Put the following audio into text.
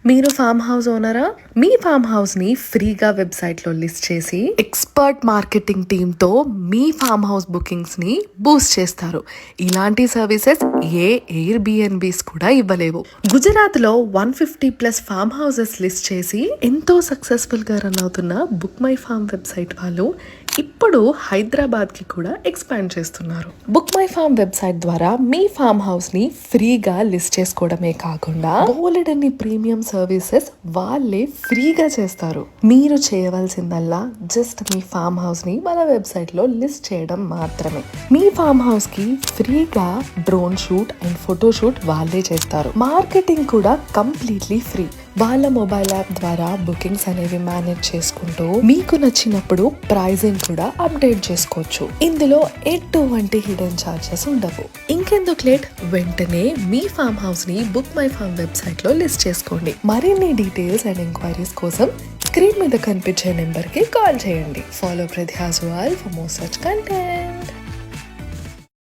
మీరు farm house ఓనరా? మీ farm house ని ఫ్రీగా వెబ్సైట్ లో లిస్ట్ చేసి ఎక్స్పర్ట్ మార్కెటింగ్ టీమ్ తో మీ ఫామ్ హౌస్ బుకింగ్స్ ని బూస్ట్ చేస్తారు. ఇలాంటి సర్వీసెస్ ఏ ఎయిర్ బిఎన్బిస్ కూడా ఇవ్వలేవు. గుజరాత్ లో 150+ ఫామ్ హౌసెస్ లిస్ట్ చేసి ఎంతో సక్సెస్ఫుల్ గా రన్ అవుతున్న బుక్ మై ఫామ్ వెబ్సైట్ వాళ్ళు ఇప్పుడు హైదరాబాద్ కి కూడా ఎక్స్పాండ్ చేస్తున్నారు. బుక్ మై ఫామ్ వెబ్సైట్ ద్వారా మీ ఫామ్ హౌస్ ని ఫ్రీగా లిస్ట్ చేసుకోవడమే కాకుండా బోలెడన్ని ప్రీమియం సర్వీసెస్ వాళ్ళే ఫ్రీగా చేస్తారు. మీరు చేయవలసిందల్లా జస్ట్ మీ ఫామ్ హౌస్ ని మన వెబ్సైట్ లో లిస్ట్ చేయడం మాత్రమే. మీ ఫామ్ హౌస్ కి ఫ్రీగా drone shoot and photo shoot వాళ్ళే చేస్తారు. మార్కెటింగ్ కూడా కంప్లీట్లీ ఫ్రీ. వాళ్ళ మొబైల్ యాప్ ద్వారా బుకింగ్స్ అనేవి మేనేజ్ చేసుకుంటూ మీకు నచ్చినప్పుడు ప్రైజింగ్ కూడా అప్డేట్ చేసుకోవచ్చు. ఇందులో ఎటువంటి హిడెన్ చార్జెస్ ఉండవు. ఇంకెందుకు లేట్, వెంటనే మీ ఫామ్ హౌస్ ని బుక్ మై ఫామ్ వెబ్సైట్ లో లిస్ట్ చేసుకోండి. మరిన్ని డీటెయిల్స్ అండ్ ఎంక్వైరీస్ కోసం స్క్రీన్ మీద కనిపించే నెంబర్ కి కాల్ చేయండి. Follow Pradhyas wall for more such content.